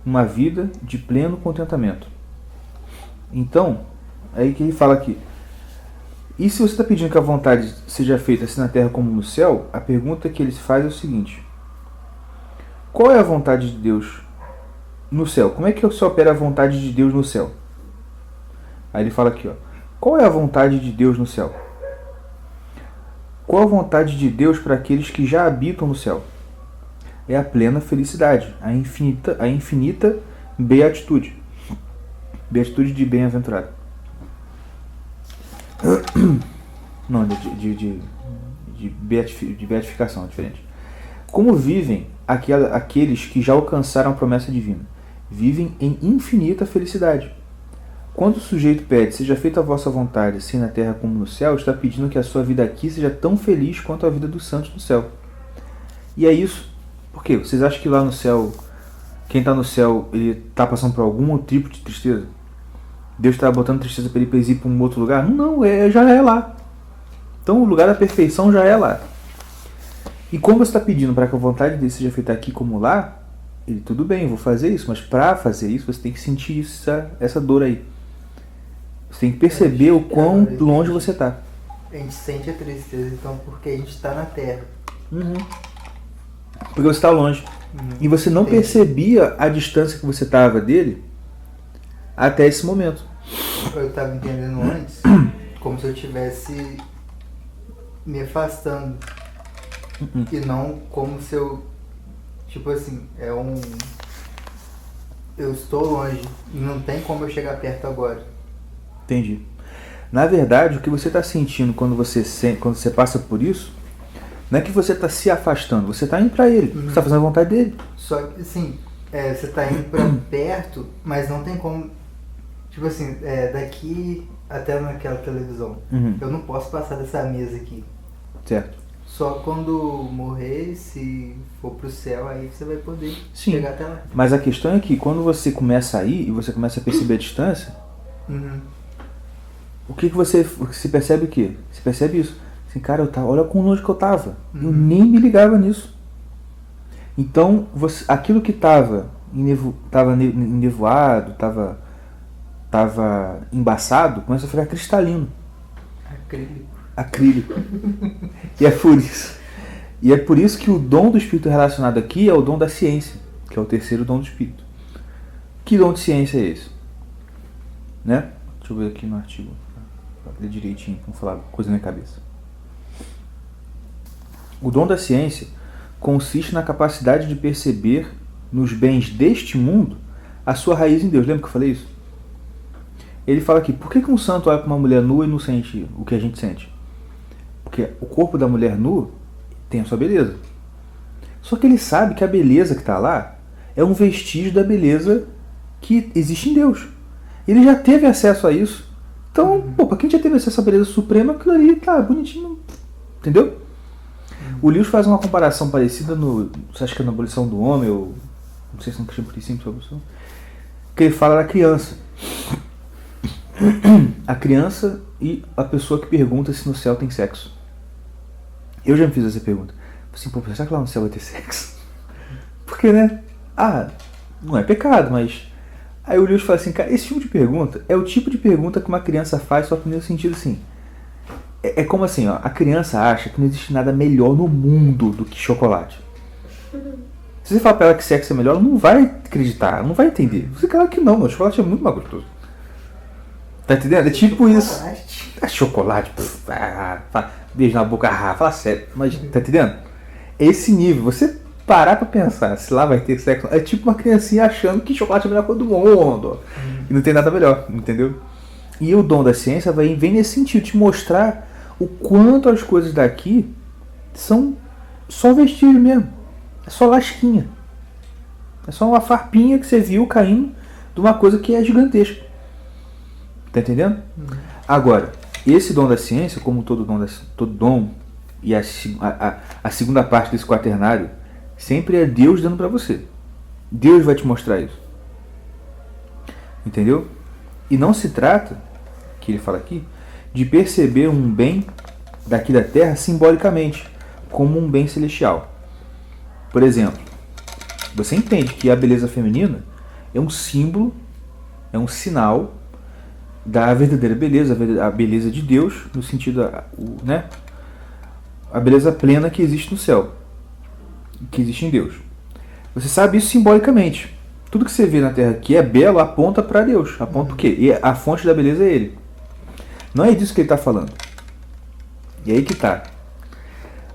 uma vida de pleno contentamento. Então, aí que ele fala aqui. E se você está pedindo que a vontade seja feita assim na terra como no céu, a pergunta que ele faz é o seguinte: qual é a vontade de Deus no céu? Como é que se opera a vontade de Deus no céu? Aí ele fala aqui, ó. Qual é a vontade de Deus no céu? Qual a vontade de Deus para aqueles que já habitam no céu? É a plena felicidade, a infinita beatitude. Beatitude de bem-aventurado. Não, de beatificação, é diferente. Como vivem aqueles que já alcançaram a promessa divina? Vivem em infinita felicidade. Quando o sujeito pede, seja feita a vossa vontade, assim na terra como no céu, está pedindo que a sua vida aqui seja tão feliz quanto a vida dos santos no céu. E é isso. Por quê? Vocês acham que lá no céu, quem está no céu, ele está passando por algum tipo de tristeza? Deus está botando tristeza para ele ir para um outro lugar? Não, já é lá. Então o lugar da perfeição já é lá. E como você está pedindo para que a vontade dele seja feita aqui como lá, ele, tudo bem, vou fazer isso, mas para fazer isso você tem que sentir essa dor aí. Você tem que perceber o quão longe você está. A gente sente a tristeza, então, porque a gente está na Terra. Porque você está longe. E você não percebia a distância que você estava dele até esse momento. Eu estava entendendo antes como se eu estivesse me afastando. E não como se eu... Tipo assim, eu estou longe. E não tem como eu chegar perto agora. Entendi. Na verdade, o que você está sentindo quando você passa por isso, não é que você está se afastando, você está indo para ele, você está fazendo a vontade dele. Só que, assim, você está indo para perto, mas não tem como... Tipo assim, daqui até naquela televisão, eu não posso passar dessa mesa aqui. Certo. Só quando morrer, se for pro céu, aí você vai poder chegar até lá. Mas a questão é que quando você começa a ir e você começa a perceber a distância, o que você percebe o quê? Você percebe isso. Assim, cara, olha quão longe que eu tava. Eu nem me ligava nisso. Então, aquilo que tava enevoado, tava embaçado, começa a ficar cristalino. Acrílico. E é por isso que o dom do Espírito relacionado aqui é o dom da ciência, que é o terceiro dom do Espírito. Que dom de ciência é esse? Né? Deixa eu ver aqui no artigo, para ler direitinho, vamos falar coisa na minha cabeça. O dom da ciência consiste na capacidade de perceber nos bens deste mundo a sua raiz em Deus. Lembra que eu falei isso? Ele fala aqui, por que um santo olha para uma mulher nua e não sente o que a gente sente? Porque o corpo da mulher nua tem a sua beleza. Só que ele sabe que a beleza que está lá é um vestígio da beleza que existe em Deus. Ele já teve acesso a isso. Então, para quem já teve acesso à beleza suprema, aquilo ali tá bonitinho. Entendeu? O Lewis faz uma comparação parecida você acha que é na Abolição do Homem, ou não sei se é no Cristiano Princípio sobre isso, que ele fala da criança. A criança e a pessoa que pergunta se no céu tem sexo. Eu já me fiz essa pergunta. Assim, pô, será que lá no céu vai ter sexo? Porque, né? Não é pecado, mas Aí o Lewis fala assim, cara, esse tipo de pergunta é o tipo de pergunta que uma criança faz, só que no sentido assim. É como assim, ó, a criança acha que não existe nada melhor no mundo do que chocolate. Se você falar pra ela que sexo é melhor, ela não vai acreditar, não vai entender. Você fala que não, o chocolate é muito mais gostoso. Tá entendendo? É tipo isso. É chocolate, beijo na boca, fala sério. Mas tá entendendo? É esse nível. Você parar pra pensar se lá vai ter sexo, é tipo uma criancinha achando que chocolate é a melhor coisa do mundo. E não tem nada melhor, entendeu? E o dom da ciência vem nesse sentido, te mostrar o quanto as coisas daqui são só vestígio mesmo. É só lasquinha. É só uma farpinha que você viu caindo de uma coisa que é gigantesca. Tá entendendo? Agora, esse dom da ciência, como todo dom, e a segunda parte desse quaternário, sempre é Deus dando pra você. Deus vai te mostrar isso. Entendeu? E não se trata, que ele fala aqui, de perceber um bem daqui da terra simbolicamente, como um bem celestial. Por exemplo, você entende que a beleza feminina é um símbolo, é um sinal da verdadeira beleza, a beleza de Deus, no sentido, né? A beleza plena que existe no céu, que existe em Deus. Você sabe isso simbolicamente. Tudo que você vê na terra que é belo aponta para Deus. Aponta o quê? E a fonte da beleza é Ele. Não é disso que ele está falando. E aí que tá.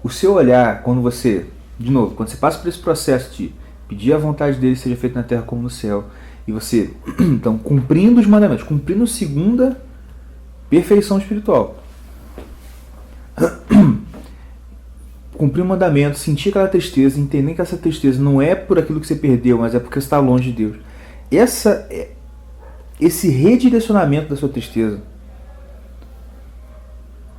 O seu olhar, quando você, de novo, quando você passa por esse processo de pedir a vontade dele seja feita na terra como no céu, e você, então, cumprindo os mandamentos, cumprindo a segunda perfeição espiritual. Cumprir o mandamento, sentir aquela tristeza, entender que essa tristeza não é por aquilo que você perdeu, mas é porque você está longe de Deus. Esse redirecionamento da sua tristeza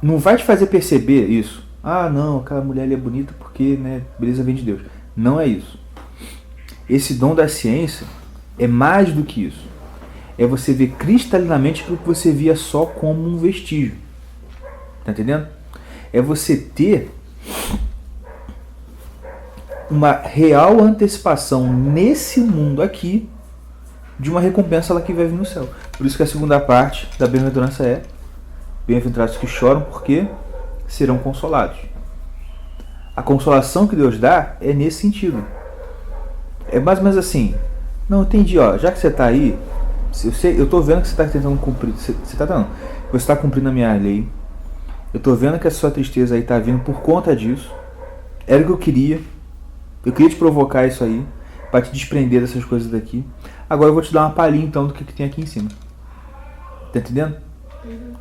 não vai te fazer perceber isso. Ah, não, aquela mulher ali é bonita porque, né, beleza vem de Deus. Não é isso. Esse dom da ciência é mais do que isso. É você ver cristalinamente aquilo que você via só como um vestígio. Tá entendendo? É você ter uma real antecipação nesse mundo aqui de uma recompensa lá que vai vir no céu. Por isso que a segunda parte da bem-aventurança é: bem-aventurados que choram, porque serão consolados. A consolação que Deus dá é nesse sentido. É mais ou menos assim: não, entendi, ó, já que você está aí, eu estou vendo que você está tentando cumprir, você está cumprindo a minha lei, eu estou vendo que a sua tristeza aí está vindo por conta disso, era o que eu queria te provocar isso aí, para te desprender dessas coisas daqui. Agora eu vou te dar uma palhinha então do que tem aqui em cima. Tá entendendo? Uhum.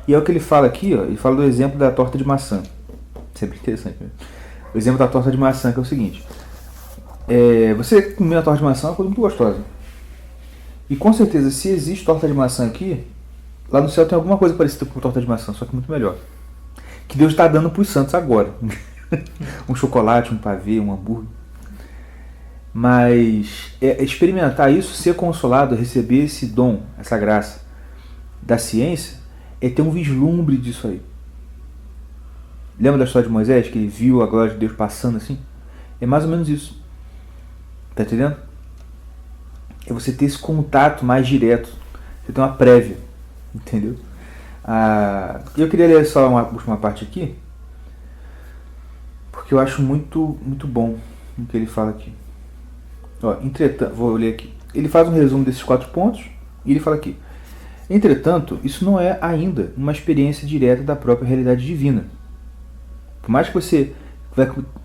E é o que ele fala aqui, ó, ele fala do exemplo da torta de maçã. Sempre interessante mesmo. O exemplo da torta de maçã, que é o seguinte: você comer a torta de maçã é uma coisa muito gostosa. E com certeza, se existe torta de maçã aqui, lá no céu tem alguma coisa parecida com torta de maçã, só que muito melhor. Que Deus está dando para os santos agora. Um chocolate, um pavê, um hambúrguer. Mas experimentar isso, ser consolado, receber esse dom, essa graça da ciência, é ter um vislumbre disso aí. Lembra da história de Moisés, que ele viu a glória de Deus passando assim? É mais ou menos isso. Tá entendendo? É você ter esse contato mais direto. Você tem uma prévia. Entendeu? Eu queria ler só uma última parte aqui, porque eu acho muito, muito bom o que ele fala aqui. Ó, entretanto, vou ler aqui. Ele faz um resumo desses 4 pontos e ele fala aqui: entretanto, isso não é ainda uma experiência direta da própria realidade divina. Por mais que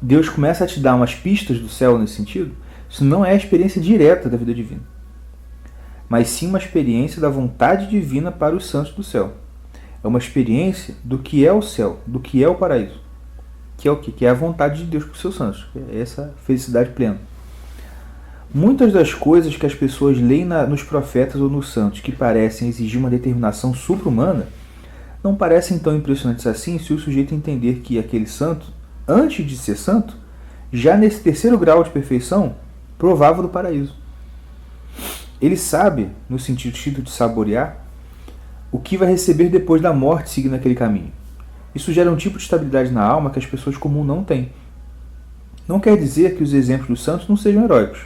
Deus comece a te dar umas pistas do céu nesse sentido, isso não é a experiência direta da vida divina, mas sim uma experiência da vontade divina para os santos do céu. É uma experiência do que é o céu, do que é o paraíso, que é o quê? Que é a vontade de Deus para os seus santos, é essa felicidade plena. Muitas das coisas que as pessoas leem nos profetas ou nos santos que parecem exigir uma determinação supra-humana não parecem tão impressionantes assim se o sujeito entender que aquele santo, antes de ser santo, já nesse terceiro grau de perfeição, provava do paraíso. Ele sabe, no sentido de saborear, o que vai receber depois da morte seguindo aquele caminho. Isso gera um tipo de estabilidade na alma que as pessoas comuns não têm. Não quer dizer que os exemplos dos santos não sejam heróicos.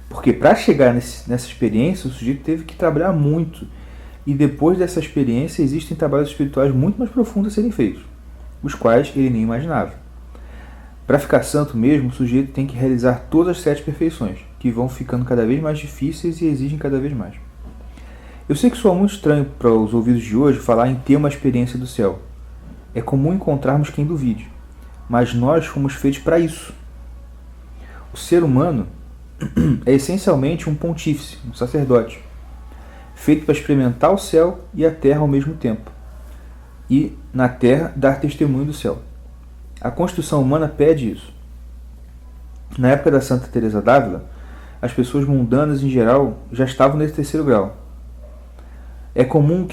Porque para chegar nessa experiência, o sujeito teve que trabalhar muito. E depois dessa experiência, existem trabalhos espirituais muito mais profundos a serem feitos, os quais ele nem imaginava. Para ficar santo mesmo, o sujeito tem que realizar todas as 7 perfeições, que vão ficando cada vez mais difíceis e exigem cada vez mais. Eu sei que soa muito estranho para os ouvidos de hoje falar em ter uma experiência do céu. É comum encontrarmos quem duvide, mas nós fomos feitos para isso. O ser humano é essencialmente um pontífice, um sacerdote, feito para experimentar o céu e a terra ao mesmo tempo, e, na terra, dar testemunho do céu. A constituição humana pede isso. Na época da Santa Teresa d'Ávila, as pessoas mundanas em geral já estavam nesse terceiro grau. É comum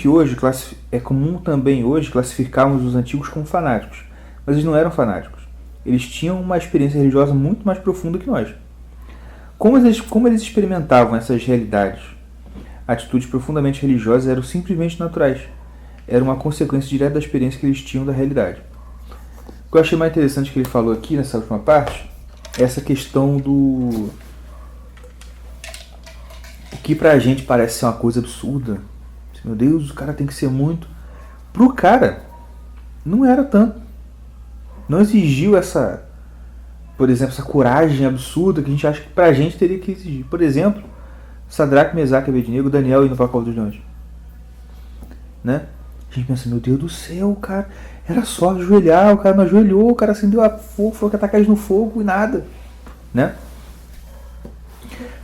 também hoje classificarmos os antigos como fanáticos, mas eles não eram fanáticos. Eles tinham uma experiência religiosa muito mais profunda que nós. Como eles experimentavam essas realidades? Atitudes profundamente religiosas eram simplesmente naturais. Era uma consequência direta da experiência que eles tinham da realidade. O que eu achei mais interessante que ele falou aqui nessa última parte é essa questão do... O que pra gente parece ser uma coisa absurda. Meu Deus, o cara tem que ser muito... Pro cara, não era tanto. Não exigiu essa... Por exemplo, essa coragem absurda que a gente acha que pra gente teria que exigir. Por exemplo, Sadraque, Mesaque e Abednego, Daniel indo pra cova dos leões. Né? A gente pensa, meu Deus do céu, cara, era só ajoelhar, o cara não ajoelhou, o cara acendeu a fogo, foi atacar eles no fogo e nada. Né?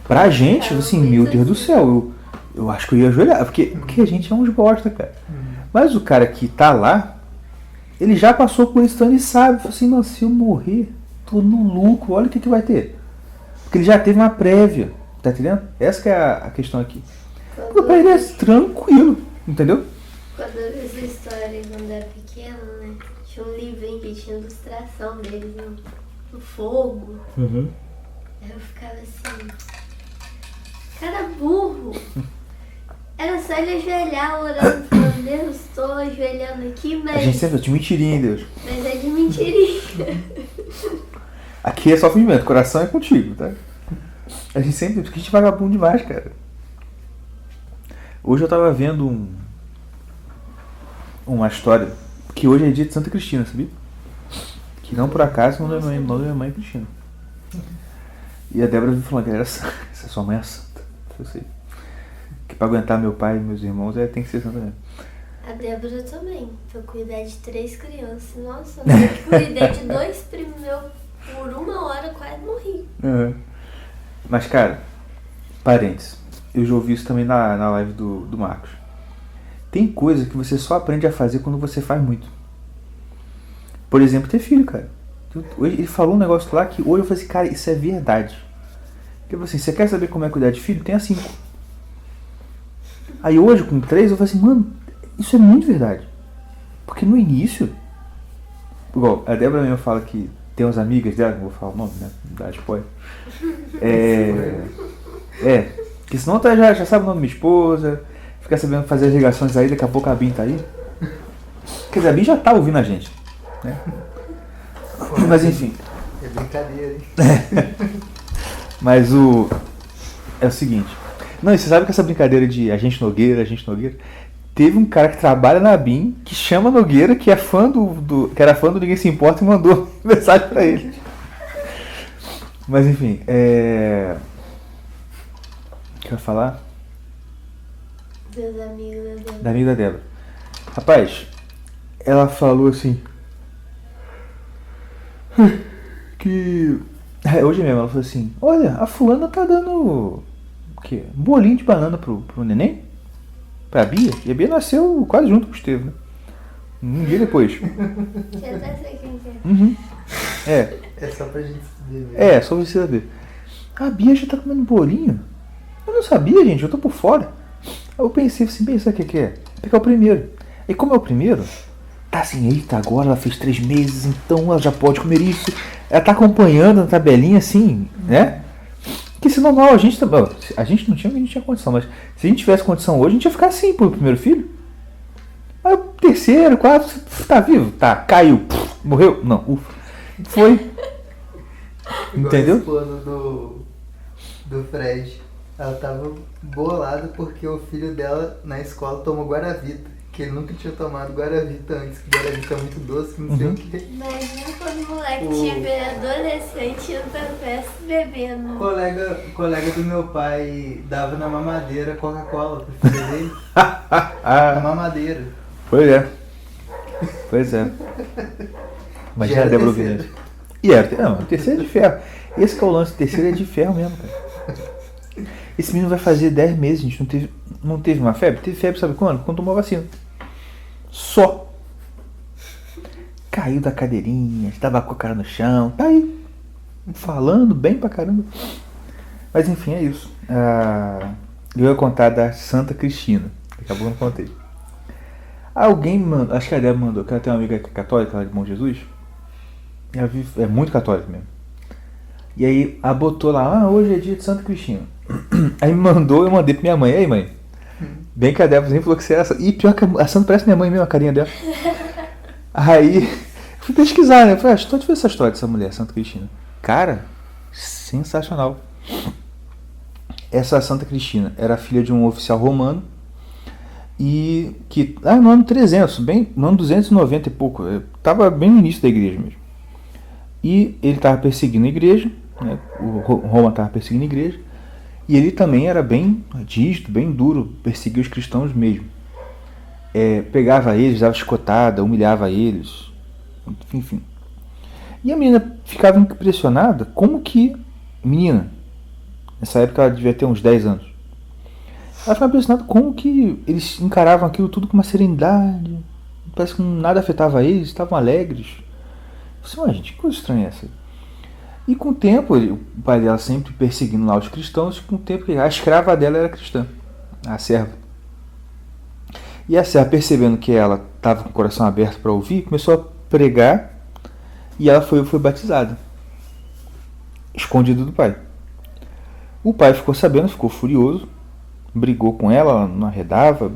Pra gente, assim, meu Deus do céu, eu acho que eu ia ajoelhar, porque a gente é uns bosta, cara. Mas o cara que tá lá, ele já passou por isso, então ele sabe, assim, não, se eu morrer, tô no lucro, olha o que vai ter. Porque ele já teve uma prévia, tá entendendo? Essa que é a questão aqui. Pra ele é tranquilo, entendeu? Quando eu vi essa história quando era pequena, né? Tinha um livrinho que tinha ilustração deles no fogo. Uhum. Aí eu ficava assim, cara burro. Era só ele ajoelhar orando, falando, Deus, estou ajoelhando aqui, mas... A gente sempre de mentirinha em Deus. Mas é de mentirinha. Aqui é só fingimento, coração é contigo, tá? A gente sempre... Porque a gente é vagabundo demais, cara. Hoje eu tava vendo uma história que hoje é dia de Santa Cristina, sabia? Que não por acaso não é minha mãe Cristina. E a Débora me falou que ela era santa. Essa sua mãe é santa. Eu sei. Que pra aguentar meu pai e meus irmãos tem que ser santa mesmo. A Débora também. Pra cuidar de 3 crianças. Nossa, eu cuidei de 2 primos meus por 1 hora, quase morri. Uhum. Mas, cara, parênteses. Eu já ouvi isso também na live do Marcos. Tem coisa que você só aprende a fazer quando você faz muito. Por exemplo, ter filho, cara. Hoje ele falou um negócio lá que hoje eu falei assim, cara, isso é verdade. Porque assim, você quer saber como é cuidar de filho? Tenha 5. Aí hoje, com 3, eu falei assim, mano, isso é muito verdade. Porque no início, igual, a Débora mesmo fala que tem umas amigas dela, não vou falar o nome, né? Não dá spoiler. Porque senão tá, já sabe o nome da minha esposa, fica sabendo fazer as ligações aí, daqui a pouco a Bin tá aí. Quer dizer, a Bin já tá ouvindo a gente, né? Mas enfim. É brincadeira, hein? Mas é o seguinte. Não, e você sabe que essa brincadeira de agente Nogueira, teve um cara que trabalha na BIM, que chama Nogueira, que é fã que era fã do Ninguém Se Importa e mandou mensagem pra ele. Mas enfim, o que eu ia falar? Dos amigos da Débora. Da amiga da Débora. Rapaz, ela falou assim que hoje mesmo ela falou assim, olha, a fulana tá dando o quê? Um bolinho de banana pro neném, pra Bia, e a Bia nasceu quase junto com o Estevam, né? Um dia depois. Eu até sei quem que é. Uhum. É só pra gente ver. Só você saber. A Bia já tá comendo bolinho? Eu não sabia, gente, eu tô por fora. Aí eu pensei assim, o que é? Pegar o primeiro. E como é o primeiro, tá assim, eita, agora ela fez 3 meses, então ela já pode comer isso. Ela tá acompanhando na tabelinha assim, né? Que se normal, a gente não tinha condição, mas se a gente tivesse condição hoje, a gente ia ficar assim pro primeiro filho. Aí o terceiro, 4, tá vivo? Tá, caiu, morreu? Não, ufa. Foi. Entendeu? Igual a esposa do Fred. Ela tava bolada porque o filho dela na escola tomou Guaravita. Que ele nunca tinha tomado Guaravita antes, que Guaravita é muito doce, que não sei o que. Imagina quando o moleque tiver adolescente indo pra festa bebendo. Colega do meu pai dava na mamadeira Coca-Cola pro filho dele. Na mamadeira. Pois é. Mas Já já era Débora terceiro. Vinete. E era, não, o terceiro é de ferro. Esse que é o lance, o terceiro é de ferro mesmo, cara. Esse menino vai fazer 10 meses, a gente não teve uma febre? Teve febre, sabe quando? Quando tomou vacina. Só. Caiu da cadeirinha, estava com a cara no chão, tá aí. Falando bem pra caramba. Mas enfim, é isso. Eu ia contar da Santa Cristina. Daqui a pouco eu não contei. Alguém mandou, acho que a Débora mandou, que ela tem uma amiga que é católica, lá de Bom Jesus. Ela é muito católica mesmo. E aí ela botou lá, hoje é dia de Santa Cristina. Aí me mandou, eu mandei pra minha mãe. E aí, mãe? Bem que a Débora nem falou que você era essa. E pior que a Santa parece minha mãe mesmo, a carinha dela. Aí eu fui pesquisar, né? Eu falei, deixa eu ver essa história dessa mulher, Santa Cristina. Cara, sensacional. Essa Santa Cristina era filha de um oficial romano. E que, no ano 300, no ano 290 e pouco, estava bem no início da igreja mesmo. E ele estava perseguindo a igreja, né? Roma estava perseguindo a igreja, e ele também era bem rígido, bem duro, perseguia os cristãos mesmo. Pegava eles, dava chicotada, humilhava eles, enfim. E a menina ficava impressionada, como que, menina, nessa época ela devia ter uns 10 anos, ela ficava impressionada como que eles encaravam aquilo tudo com uma serenidade, parece que nada afetava eles, estavam alegres. Eu falei, gente, que coisa estranha é essa? E com o tempo, o pai dela sempre perseguindo lá os cristãos, com o tempo a escrava dela era cristã, a serva. E a serva, percebendo que ela estava com o coração aberto para ouvir, começou a pregar e ela foi batizada, escondida do pai. O pai ficou sabendo, ficou furioso, brigou com ela não arredava,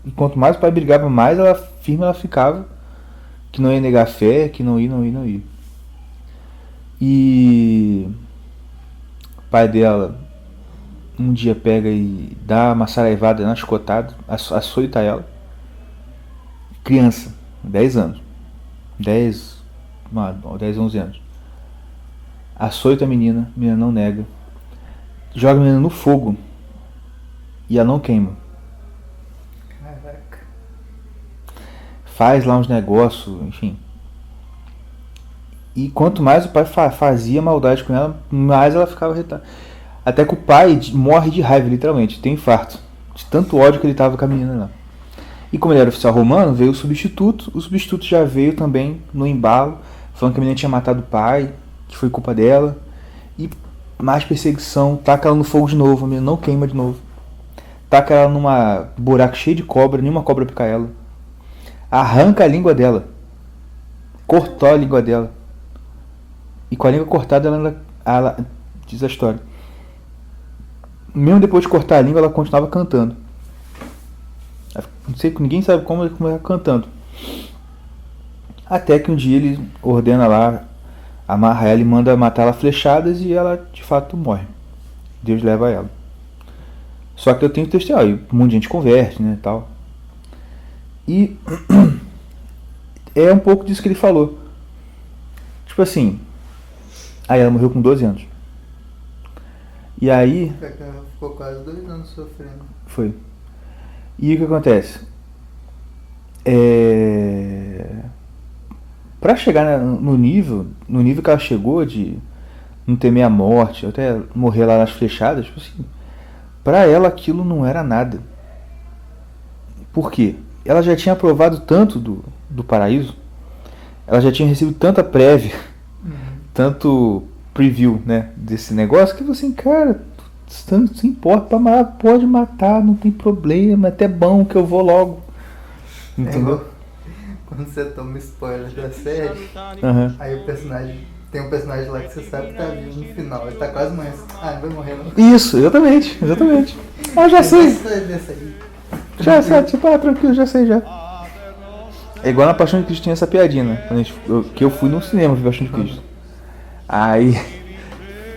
e quanto mais o pai brigava, mais firme ela ficava, que não ia negar a fé, que não ia. E o pai dela um dia pega e dá uma saraivada na chicotada, açoita ela. Criança, 10 anos. 10, 11 anos. Açoita a menina não nega. Joga a menina no fogo e ela não queima. Caraca. Faz lá uns negócios, enfim. E quanto mais o pai fazia maldade com ela, mais ela ficava irritada. Até que o pai morre de raiva, literalmente, tem infarto. De tanto ódio que ele tava com a menina lá. E como ele era oficial romano, veio o substituto já veio também no embalo, falando que a menina tinha matado o pai, que foi culpa dela. E mais perseguição, taca ela no fogo de novo, a menina não queima de novo. Taca ela numa buraco cheio de cobra, nenhuma cobra pica ela. Arranca a língua dela. Cortou a língua dela. E com a língua cortada, ela diz a história. Mesmo depois de cortar a língua, ela continuava cantando. Não sei, ninguém sabe como ela cantando. Até que um dia ele ordena lá, amarra ela e manda matar ela flechadas e ela de fato morre. Deus leva ela. Só que eu tenho testemunho, um monte de gente converte, né, tal. E é um pouco disso que ele falou. Tipo assim, aí ela morreu com 12 anos. E aí... Ela ficou quase 2 anos sofrendo. Foi. E o que acontece? Pra chegar no nível que ela chegou de não temer a morte, até morrer lá nas flechadas, tipo assim, pra ela aquilo não era nada. Por quê? Ela já tinha aprovado tanto do paraíso, ela já tinha recebido tanta prévia, tanto preview, né, desse negócio, que você, cara, não se importa, pode matar, não tem problema, é até bom que eu vou logo. Entendeu? Quando você toma spoiler da série, Uhum. aí tem um personagem lá que você sabe que tá vivo no final, ele tá quase morrendo. Não vai morrer não. Isso, exatamente. Já sei. Dessa aí. Já sei, tipo, tranquilo, já sei já. É igual na Paixão de Cristo tinha essa piadinha, né? Que eu fui no cinema ver Paixão de Cristo. Aí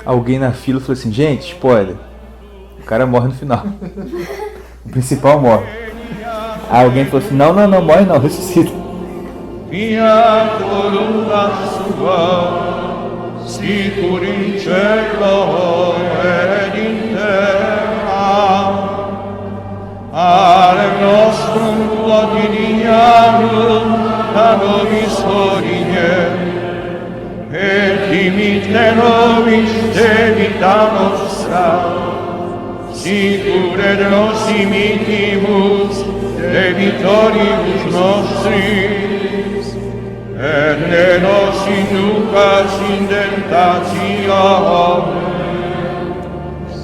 alguém na fila falou assim, gente, spoiler, o cara morre no final. O principal morre. Aí alguém falou assim, não, morre não, ressuscita. Fiat voluntas sua, sicur in cielo ed in terra. Alem nostrum quotidianum da nobis hodie, et dimitte nobis debita nostra, sicur et nos imitimus debitoribus nostris, et ne nos inducas in tentatione,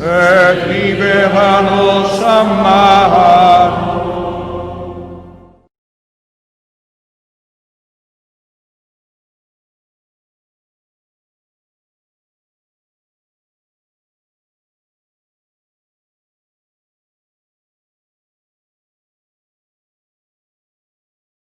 et libera nos a male.